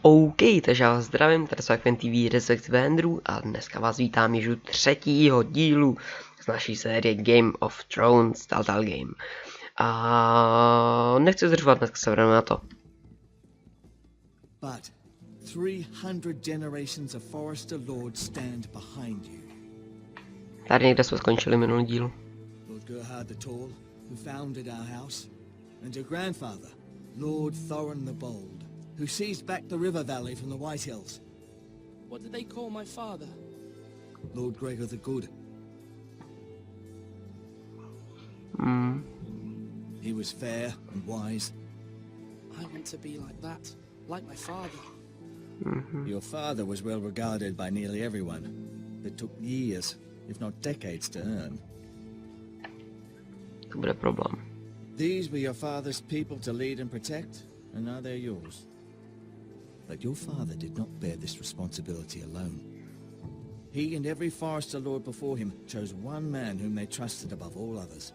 OK, takže já vás zdravím, tady jsou TV, respektive Andrew a dneska vás vítám již u třetího dílu z naší série Game of Thrones, Telltale Game. A nechci zdržovat, dneska se vrhneme na to. But 300 generations of Forester lords stand behind you. Tady někde jsme skončili minulý díl. Lord Gerhard the Tall, who founded our house, and your grandfather, Lord Thorin the Bold, who seized back the river valley from the White Hills. What did they call my father? Lord Gregor the Good. He was fair and wise. I want to be like that, like my father. Your father was well regarded by nearly everyone. It took years, if not decades, to earn. To bude problém. These were your father's people to lead and protect, and now they're yours. But your father did not bear this responsibility alone. He and every Forester lord before him chose one man whom they trusted above all others.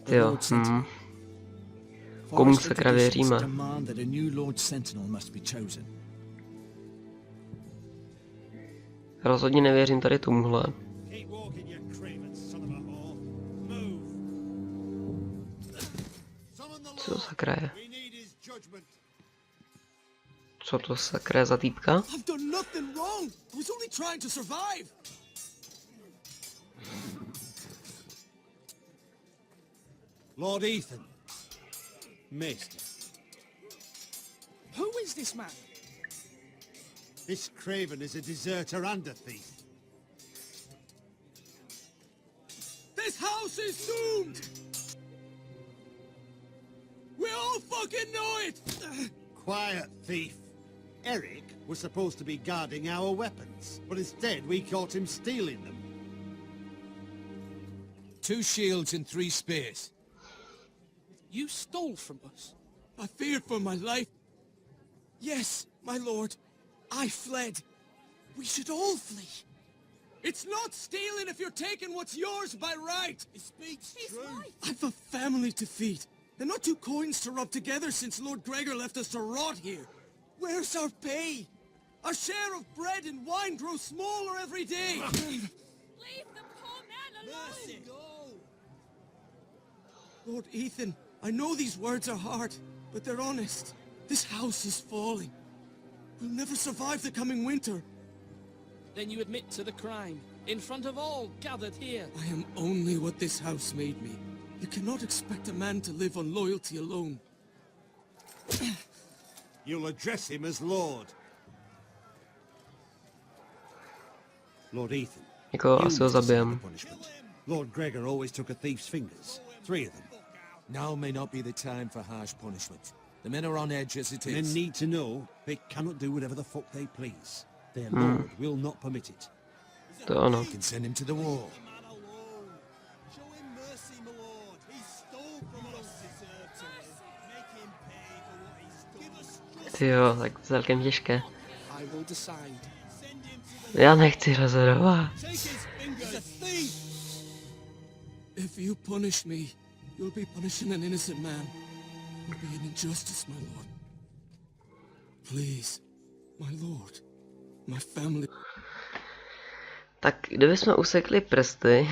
The Jo, Lord Sentinel. Komu Forester sakra traditions věříme? demand that a new Lord Sentinel must be chosen. Rozhodně nevěřím tady tomuhle. Keep walking, you craven son of a whore. Move. Summon the Co to Lord. sakra je? We need his judgment. Co to sakra je za týpka? I've done nothing wrong. I was only trying to survive. Lord Ethan. Maester. Who is this man? This craven is a deserter and a thief. This house is doomed. We all fucking know it. Quiet, thief. Eric was supposed to be guarding our weapons, but instead we caught him stealing them. 2 shields and 3 spears. You stole from us. I feared for my life. Yes, my lord. I fled. We should all flee. It's not stealing if you're taking what's yours by right. He speaks true. I've a family to feed, and not 2 coins to rub together since Lord Gregor left us to rot here. Where's our pay? Our share of bread and wine grows smaller every day. Leave the poor man alone! Lord Ethan, I know these words are hard, but they're honest. This house is falling. We'll never survive the coming winter. Then you admit to the crime, in front of all gathered here. I am only what this house made me. You cannot expect a man to live on loyalty alone. You'll address him as Lord. Lord Ethan. Jako you asi ho decide the zabijem. punishment. Lord Gregor always took a thief's fingers. 3 of them. Now may not be the time for harsh punishment. The men are on edge as it Men is. need to know they cannot do whatever the fuck they please. Their Lord will not permit it. To ono. You can send him to the wall. Show him mercy, my lord. He stole from us. Make him pay for what he stole. Give us Tyjo, tak celkem těžké. I will decide. Já nechci rozhodovat. take his fingers. He's a thief. If you punish me, you'll be punishing an innocent man. It will be an injustice, my lord. Please, my lord, my family. Tak kdybychom usekli prsty,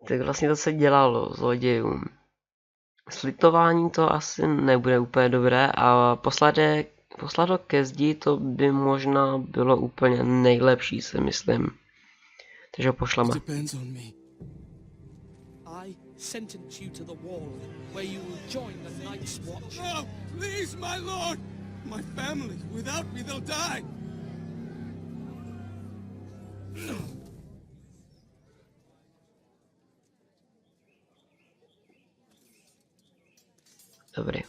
tak vlastně to se dělalo zlodějům. Slitování to asi nebude úplně dobré a poslat ho ke zdi, to by možná bylo úplně nejlepší, si myslím. Takže ho pošleme. Depends on me. I sentence you to the wall, where you will join the Night's Watch. No, please, my lord! My family, without me, they'll die! Dobrý.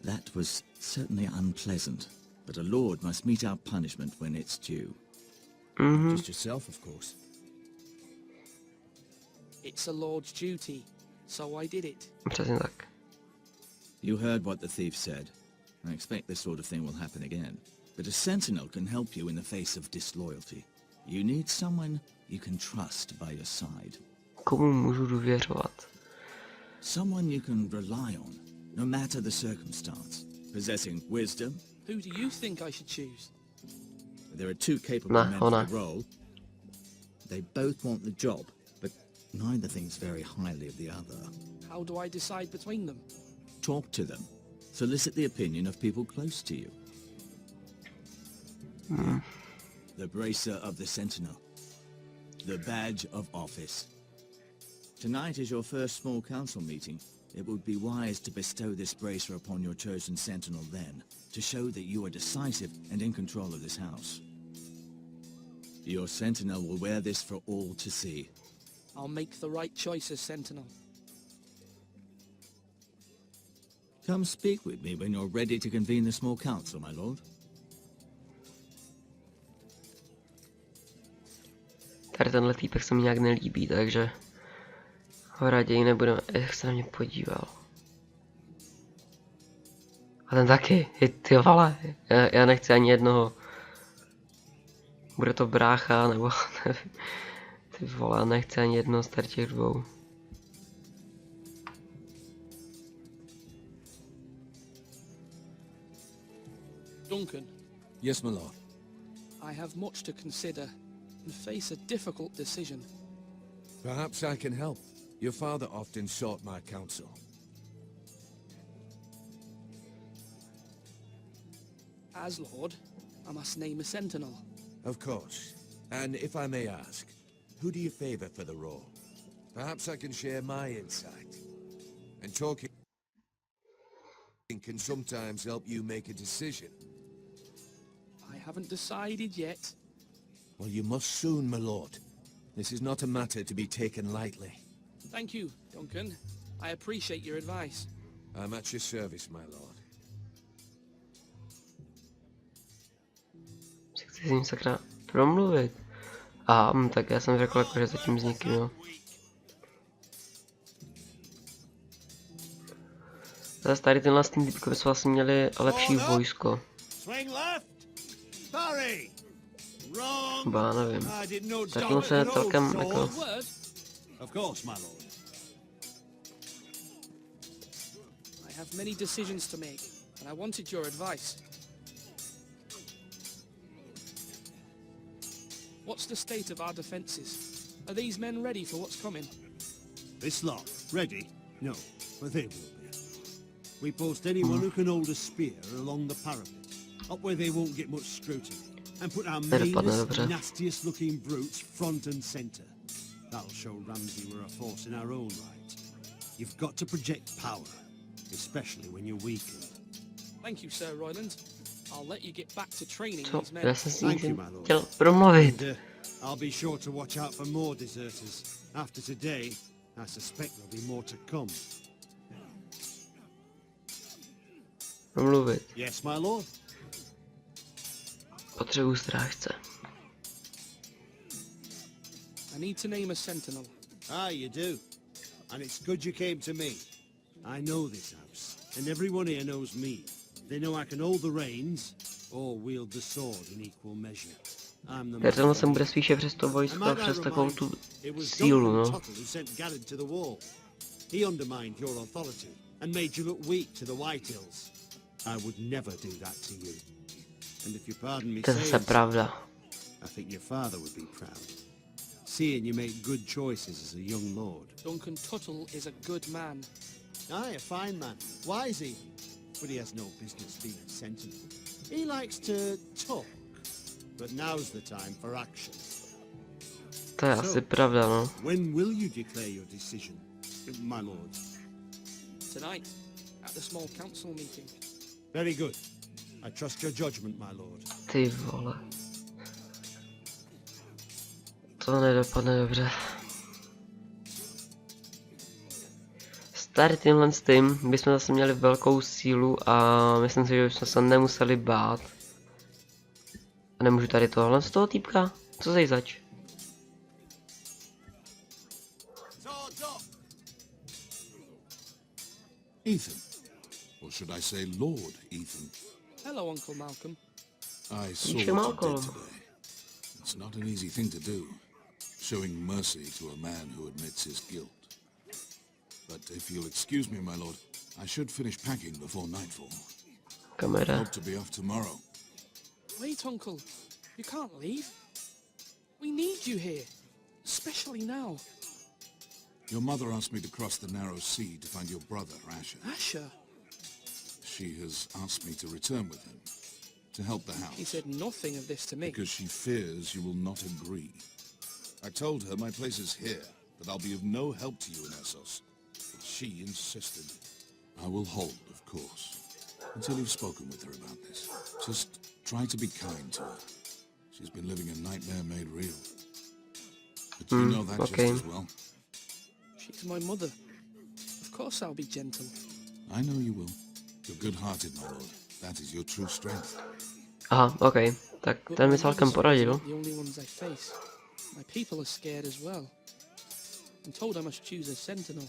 That was certainly unpleasant, but a lord must meet our punishment when it's due. Just yourself, of course. It's a lord's duty, so I did it. Přesně tak. You heard what the thief said. I expect this sort of thing will happen again. But a sentinel can help you in the face of disloyalty. You need someone you can trust by your side. Komu můžu důvěřovat? Someone you can rely on, no matter the circumstance. Possessing wisdom. Who do you think I should choose? There are two capable Nah, men oh for no. the role. They both want the job, but neither thinks very highly of the other. How do I decide between them? Talk to them. Solicit the opinion of people close to you. The bracer of the Sentinel. The badge of office. Tonight is your first small council meeting. It would be wise to bestow this bracer upon your chosen Sentinel then, to show that you are decisive and in control of this house. Your Sentinel will wear this for all to see. I'll make the right choice as Sentinel. Come speak with me when you're ready to convene the small council, my lord. Tady tenhle týpek se mi nějak nelíbí, takže ho raději nebudeme, jak se na mě podíval. A ten taky, ty vole, já nechci ani jednoho. Bude to brácha, nebo nevím. Ty vole, nechci ani jednoho z těch dvou. Duncan, Yes, my lord. I have much to consider and face a difficult decision. Perhaps I can help. Your father often sought my counsel. As Lord, I must name a Sentinel. Of course. And if I may ask, who do you favor for the role? Perhaps I can share my insight. And talking can sometimes help you make a decision. I haven't decided yet. Well, you must soon, my lord. This is not a matter to be taken lightly. Thank you, Duncan. I appreciate your advice. I'm at your service, my lord. Chci s ním sakra promluvit. Tak já jsem řekl jako, že zatím s někým, jo. Zase tady tenhle týpkovi jsme vlastně měli lepší vojsko. Swing left. Parry. Wrong. Ba, nevím. I didn't know Tak mu se celkem jako... Word? Of course, my lord. I have many decisions to make, and I wanted your advice. What's the state of our defences? Are these men ready for what's coming? This lot, ready? No, but they will be. We post anyone who can hold a spear along the parapet, up where they won't get much scrutiny, and put our meanest, nastiest looking brutes front and centre. That'll show Ramsay we're a force in our own right. You've got to project power, especially when you're weakened. Thank you, Sir Royland. I'll let you get back to training Co? these men. Já jsem s Thank you, ním my lord. chtěl promluvit. And, I'll be sure to watch out for more deserters. After today, I suspect there'll be more to come. Promluvit. Yes, my lord. Potřebuji strážce. I need to name a sentinel. You do. And it's good you came to me. I know this house, and everyone here knows me. They know I can hold the reins, or wield the sword in equal measure. I'm the Tenhle se bude spíše přes to vojsko a přes takovou tu sílu, no. He undermined your authority and made you look weak to the White Hills. I would never do that to you. And if you pardon me To je saying zase pravda. I think your father would be proud. Seeing you make good choices as a young lord. Duncan Tuttle is a good man. Aye, a fine man. Wise even. But he has no business being a sentinel. He likes to talk. But now's the time for action. To je asi pravda, no. When will you declare your decision, my lord? Tonight, at the small council meeting. Very good. I trust your judgment, my lord. Ty vole. To nedopadne dobře. S tady tímhle s tím bychom zase měli velkou sílu a myslím si, že bychom se nemuseli bát. A nemůžu tady tohle z toho týpka? Co zej zač? Ethan. Or should I say Lord Ethan? Hello, Uncle Malcolm. I saw what you did today. It's not an easy thing to do, showing mercy to a man who admits his guilt. But if you'll excuse me, my lord, I should finish packing before nightfall. I Kamera. hope to be off tomorrow. Wait, Uncle. You can't leave. We need you here. Especially now. Your mother asked me to cross the narrow sea to find your brother, Asher. Asher? She has asked me to return with him, to help the house. He said nothing of this to me. Because she fears you will not agree. I told her my place is here, that I'll be of no help to you in Essos. But she insisted. I will hold, of course, until you've spoken with her about this. Just try to be kind to her. She's been living a nightmare made real. But you know that okay. just as well. She's my mother. Of course I'll be gentle. I know you will. You're good-hearted, my lord. That is your true strength. Aha, ok. Tak But ten my mi celkem mother's poradil. not the only ones I face. My people are scared as well. I'm told I must choose a sentinel.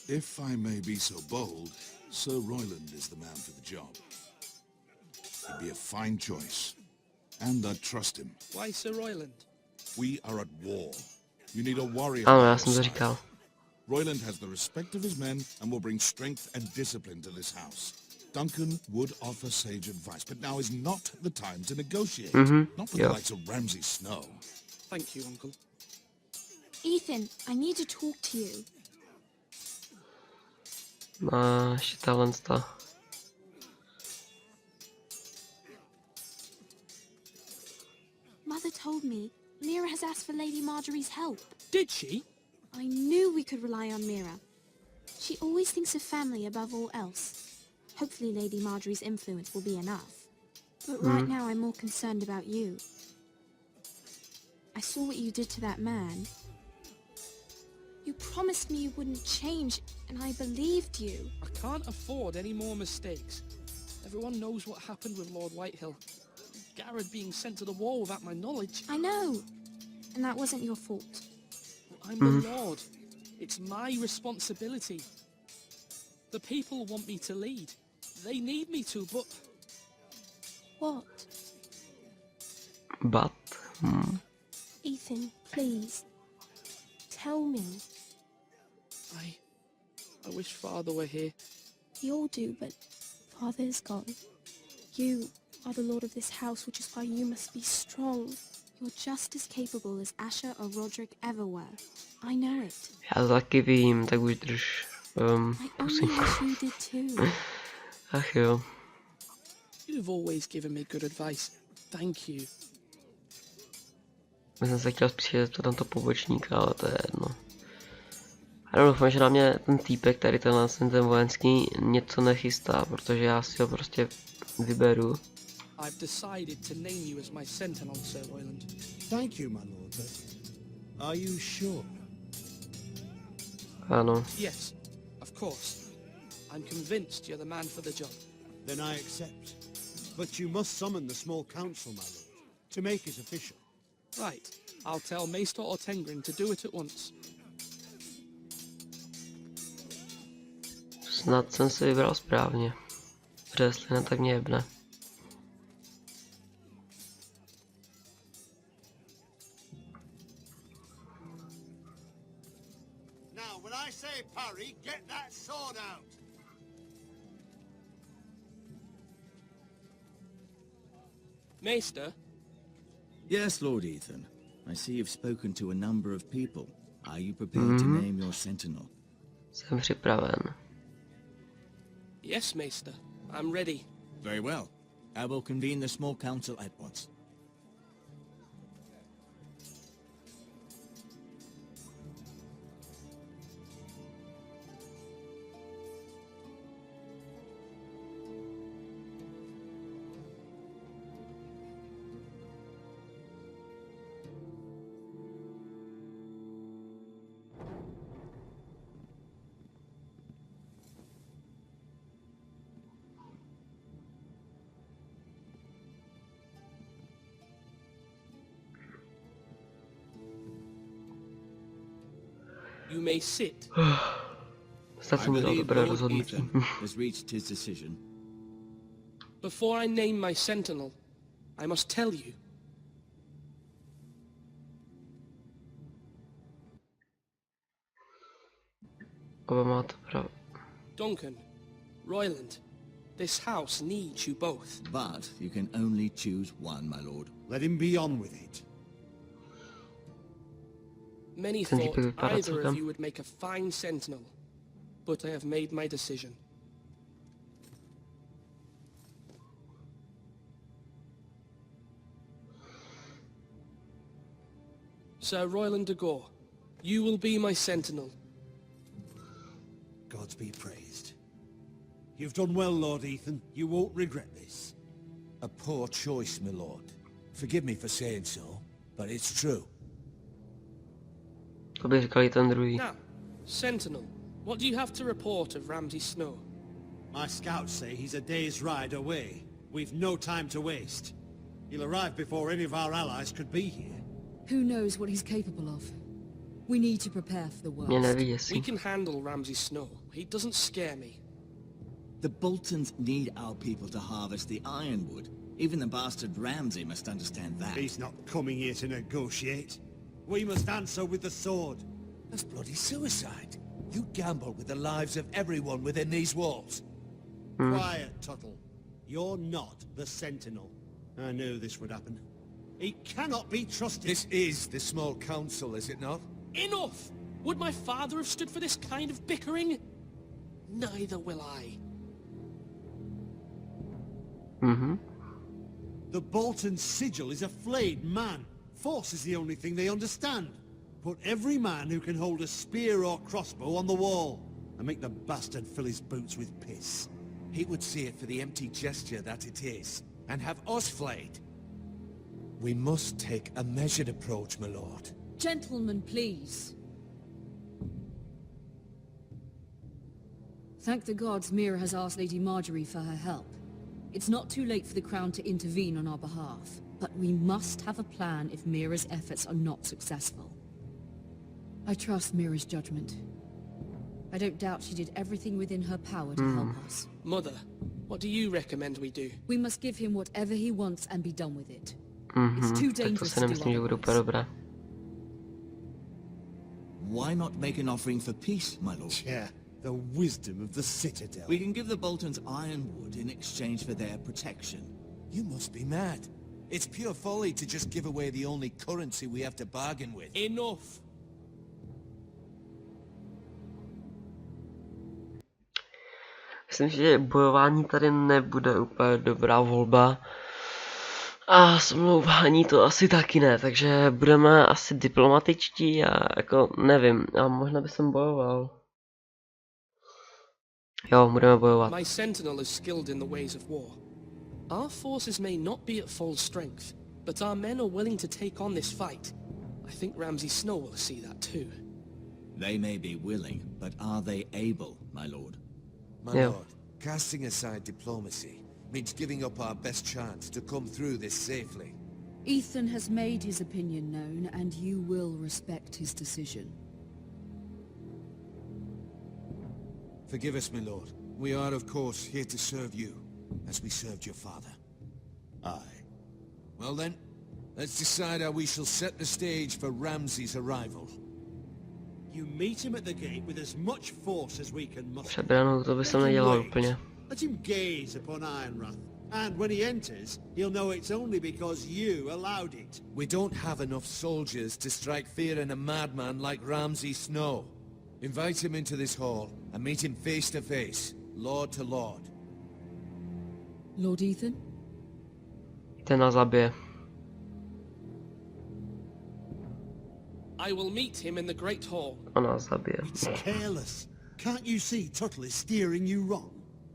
If I may be so bold, Sir Royland is the man for the job. He'd be a fine choice. And I'd trust him. Why Sir Royland? We are at war. You need a warrior. Ano, by já your jsem to side. říkal. Royland has the respect of his men and will bring strength and discipline to this house. Duncan would offer sage advice, but now is not the time to negotiate. Not with the likes of Ramsay Snow. Thank you, Uncle. Ethan, I need to talk to you. Máš talent to. Mother told me Mira has asked for Lady Marjorie's help. Did she? I knew we could rely on Mira. She always thinks of family above all else. Hopefully Lady Marjorie's influence will be enough. But right now I'm more concerned about you. I saw what you did to that man. You promised me you wouldn't change, and I believed you. I can't afford any more mistakes. Everyone knows what happened with Lord Whitehill. Garrett being sent to the wall without my knowledge. I know. And that wasn't your fault. I'm the Lord. It's my responsibility. The people want me to lead. They need me to, but... What? But. Ethan, please. Tell me. I wish Father were here. We all do, but Father is gone. You are the lord of this house, which is why you must be strong. You're just as capable as Asher or Roderick ever were. I know it. Já to taky vím, tak už drž. I only wish you did too. Ach jo. You've always given me good advice. Thank you. Já jsem se chtěl přijet do tamto pobočníka, ale to je jedno. Já doufám, že na mě ten týpek, tady ten vojenský, něco nechystá, protože já si ho prostě vyberu. I've decided to name you as my sentinel, Sir Royland. Thank you, my lord, but are you sure? Ano. Yes, of course. I'm convinced you're the man for the job. Then I accept. But you must summon the small council, my lord, to make it official. Right, I'll tell Maester Ortengrin to do it at once. Snad jsem si vybral správně. Protože jestli ne, tak mě jebne. Now, when I say parry, get that sword out. Maester? Yes, Lord Ethan. I see you've spoken to a number of people. Are you prepared to name your sentinel? Jsem připraven. Yes, Maester. I'm ready. Very well. I will convene the small council at once. You may sit. Snad I jsem udělal believe dobré Lord rozhodnutí. Ethan has reached his decision. Before I name my sentinel, I must tell you. Oba máte pravdu. Duncan, Royland, this house needs you both. But you can only choose one, my lord. Let him be on with it. Many Ten thought díky vypadá either of celkem. you would make a fine sentinel, but I have made my decision. Sir Royland de Gore, you will be my sentinel. Gods be praised. You've done well, Lord Ethan. You won't regret this. A poor choice, my lord. Forgive me for saying so, but it's true. To by říkal i ten druhý. Now, sentinel, what do you have to report of Ramsay Snow? My scouts say he's a day's ride away. We've no time to waste. He'll arrive before any of our allies could be here. Who knows what he's capable of? We need to prepare for the Mě worst. neví, We jestli. can handle Ramsay Snow. He doesn't scare me. The Boltons need our people to harvest the ironwood. Even the bastard Ramsay must understand that. He's not coming here to negotiate. We must answer with the sword. That's bloody suicide. You gamble with the lives of everyone within these walls. Quiet, Tuttle. You're not the Sentinel. I knew this would happen. He cannot be trusted. This is the small council, is it not? Enough! Would my father have stood for this kind of bickering? Neither will I. Mhm. The Bolton sigil is a flayed man. Force is the only thing they understand. Put every man who can hold a spear or crossbow on the wall, and make the bastard fill his boots with piss. He would see it for the empty gesture that it is, and have us flayed. We must take a measured approach, my lord. Gentlemen, please. Thank the gods Mira has asked Lady Marjorie for her help. It's not too late for the Crown to intervene on our behalf, but we must have a plan if Mira's efforts are not successful. I trust Mira's judgment. I don't doubt she did everything within her power to help us. Mother, what do you recommend we do? We must give him whatever he wants and be done with it. Mhm. too Tak to dangerous se to do nemyslím, že bude úplně dobré. Why not make an offering for peace, my lord? Yeah, the wisdom of the Citadel. We can give the Boltons ironwood in exchange for their protection. You must be mad. It's pure folly to just give away the only currency we have to bargain with. Enough! Myslím, že bojování tady nebude úplně dobrá volba. A smlouvání to asi taky ne, takže budeme asi diplomatičtí a jako nevím, a možná by jsem bojoval. Jo, budeme bojovat. My sentinel is skilled in the ways of war. Our forces may not be at full strength, but our men are willing to take on this fight. I think Ramsay Snow will see that too. They may be willing, but are they able, my lord? My Yeah. lord, casting aside diplomacy means giving up our best chance to come through this safely. Ethan has made his opinion known, and you will respect his decision. Forgive us, my lord. We are, of course, here to serve you, as we served your father. Aye. Well then, let's decide how we shall set the stage for Ramsay's arrival. You meet him at the gate with as much force as we can muster. Přebranou to by jsem nedělal úplně. Let him gaze upon Ironrath, and when he enters, he'll know it's only because you allowed it. We don't have enough soldiers to strike fear in a madman like Ramsay Snow. Invite him into this hall and meet him face to face, lord to lord. Lord Ethan? Ten nás zabije. I will meet him in the Great Hall. On nás zabije. It's careless. Can't you see Tuttle is steering you wrong?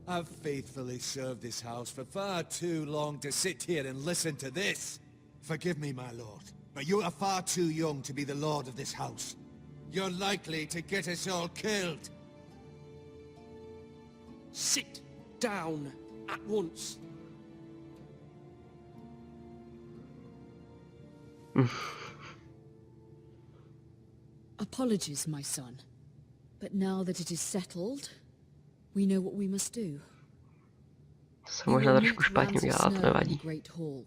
I've faithfully served this house for far too long to sit here and listen to this. Forgive me, my lord, but you are far too young to be the lord of this house. You're likely to get us all killed. Sit down at once. Apologies, my son. But now that it is settled, we know what we must do. To se We možná will trošku meet špatně Ramsay udělá, to Snow in nevadí. the Great Hall,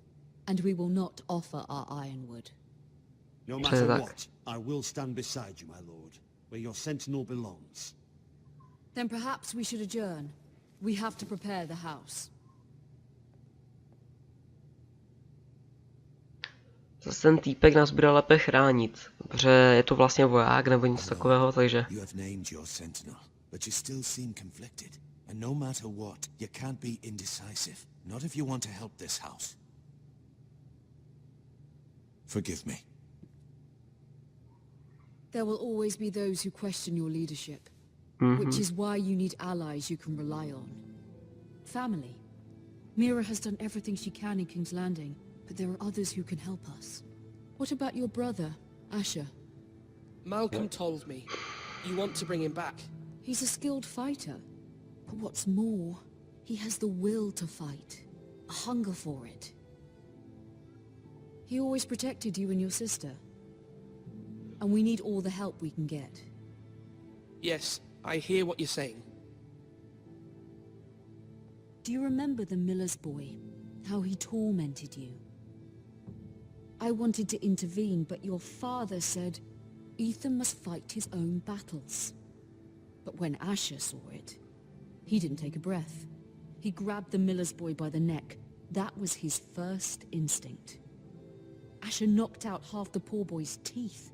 and we will not offer our ironwood. No matter tak. what, I will stand beside you, my lord, where your sentinel belongs. Then perhaps we should adjourn. We have to prepare the house. Zase ten týpek nás bude lépe chránit, protože je to vlastně voják nebo nic takového, takže... You have named your sentinel, but you still seem conflicted. And no matter what, you can't be indecisive. Not if you want to help this house. Forgive me. There will always be those who question your leadership, which is why you need allies you can rely on. Family. Mira has done everything she can in King's Landing, but there are others who can help us. What about your brother, Asher? Malcolm told me. You want to bring him back? He's a skilled fighter. But what's more, he has the will to fight. A hunger for it. He always protected you and your sister. And we need all the help we can get. Yes, I hear what you're saying. Do you remember the miller's boy? How he tormented you? I wanted to intervene, but your father said Ethan must fight his own battles. But when Asher saw it, he didn't take a breath. He grabbed the miller's boy by the neck. That was his first instinct. Asher knocked out half the poor boy's teeth.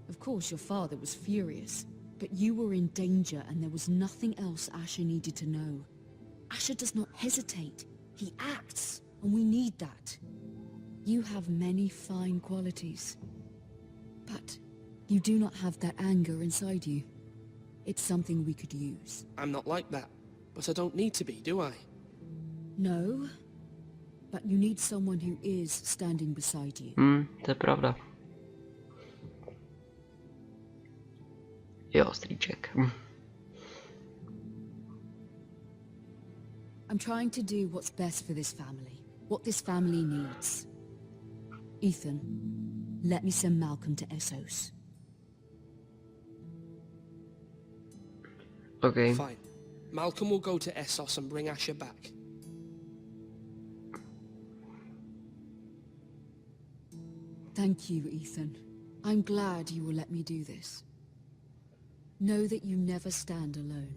Of course, your father was furious, but you were in danger and there was nothing else Asher needed to know. Asher does not hesitate. He acts, and we need that. You have many fine qualities, but you do not have that anger inside you. It's something we could use. I'm not like that, but I don't need to be, do I? No, but you need someone who is standing beside you. To je pravda. Jo, strýček. I'm trying to do what's best for this family, what this family needs. Ethan, let me send Malcolm to Essos. Okay. Fine. Malcolm will go to Essos and bring Asher back. Thank you, Ethan. I'm glad you will let me do this. Know that you never stand alone.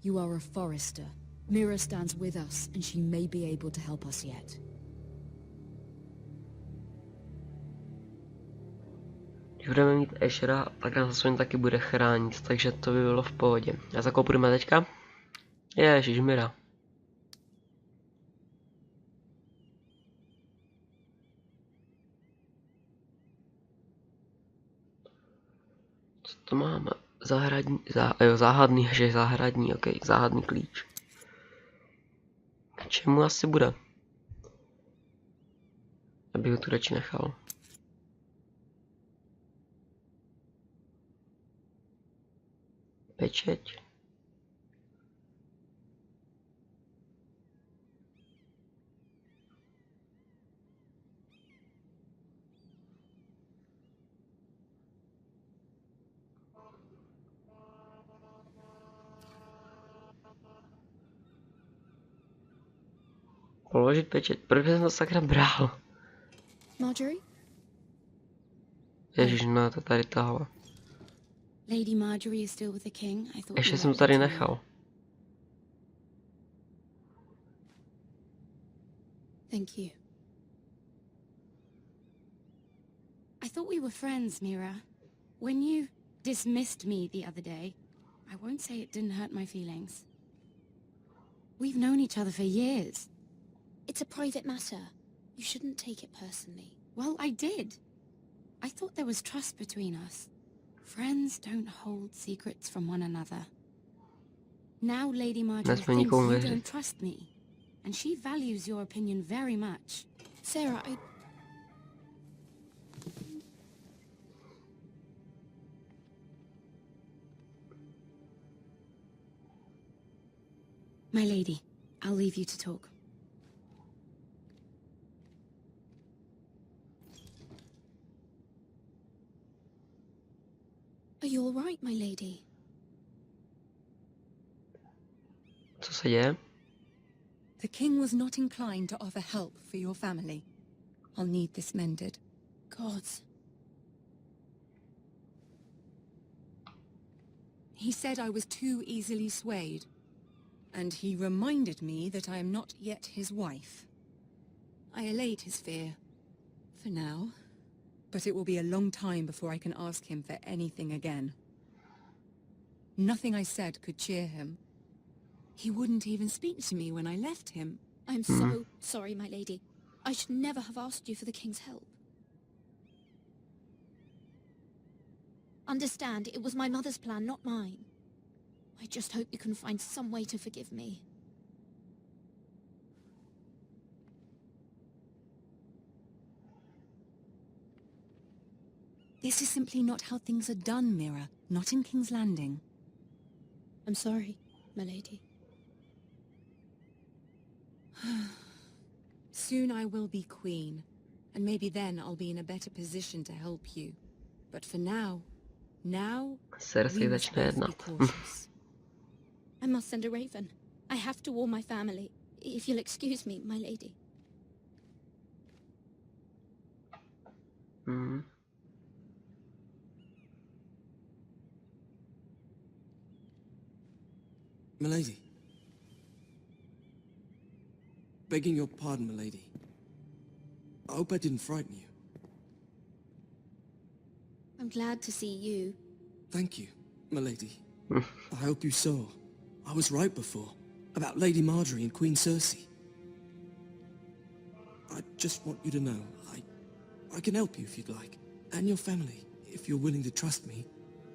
You are a forester. Mira stands with us, and she may be able to help us yet. Když budeme mít Ashera, tak nás aspoň taky bude chránit, takže to by bylo v pohodě. A za koho půjdeme teďka? Ježišmira. Co to máme? Zahradní, záhadný, že záhradní, ok, záhadný klíč. K čemu asi bude? Abych ho tu radši nechal. Pečeť. Položit pečeť. Proč jsem to sakra bral? Marjorie? Ježiš, no to tady tahle. Lady Marjorie is still with the king. I thought. Ještě jsem to tady nechal. Thank you. I thought we were friends, Mira. When you dismissed me the other day, I won't say it didn't hurt my feelings. We've known each other for years. It's a private matter. You shouldn't take it personally. Well, I did. I thought there was trust between us. Friends don't hold secrets from one another. Now Lady Marjorie thinks you don't trust me. And she values your opinion very much. Sarah, My lady, I'll leave you to talk. Are you all right, my lady? Co se děje? The king was not inclined to offer help for your family. I'll need this mended. Gods. He said I was too easily swayed. And he reminded me that I am not yet his wife. I allayed his fear. For now. But it will be a long time before I can ask him for anything again. Nothing I said could cheer him. He wouldn't even speak to me when I left him. I'm so sorry, my lady. I should never have asked you for the king's help. Understand, it was my mother's plan, not mine. I just hope you can find some way to forgive me. This is simply not how things are done, Mira. Not in King's Landing. I'm sorry, my lady. Soon I will be queen, and maybe then I'll be in a better position to help you. But for now, Cersei začne jednat. I must send a raven. I have to warn my family. If you'll excuse me, my lady. Milady. Begging your pardon, milady. I hope I didn't frighten you. I'm glad to see you. Thank you, milady. I hope you saw. I was right before. About Lady Marjorie and Queen Cersei. I just want you to know, I can help you if you'd like. And your family, if you're willing to trust me.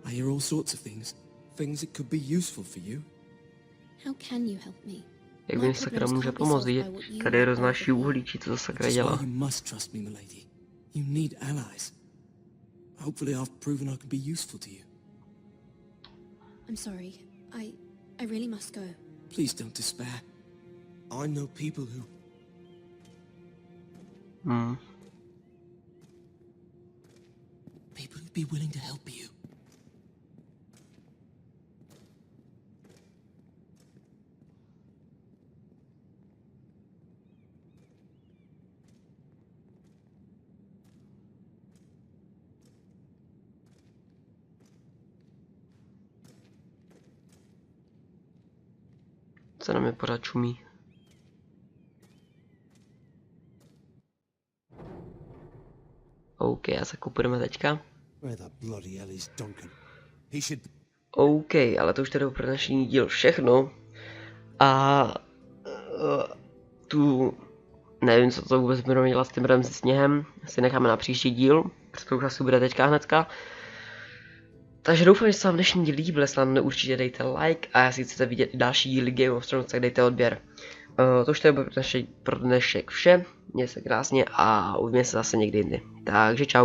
I hear all sorts of things. Things that could be useful for you. How can you help me? Jak mi sakra může pomoct, tady roznáší uhlí, či co to sakra dělá. You must trust me, milady. You need allies. Hopefully I've proven I can be useful to you. I'm sorry. I really must go. Please don't despair. I know people who... People who'd be willing to help you. Co na mě pořád čumí. OK, a co půjdeme teďka? OK, ale to už tedy pro dnešní díl všechno. A tu nevím, co to vůbec budeme dělat s tím Ramsay sněhem. Si necháme na příští díl, protože už asi bude teďka hnedka. Takže doufám, že se vám dnešní díl líbil, jestli vám určitě dejte like a jestli chcete vidět i další díly Game of Thrones, tak dejte odběr. To už to bude pro dnešek vše, mějte se krásně a uvidíme se zase někdy jindy. Takže čau.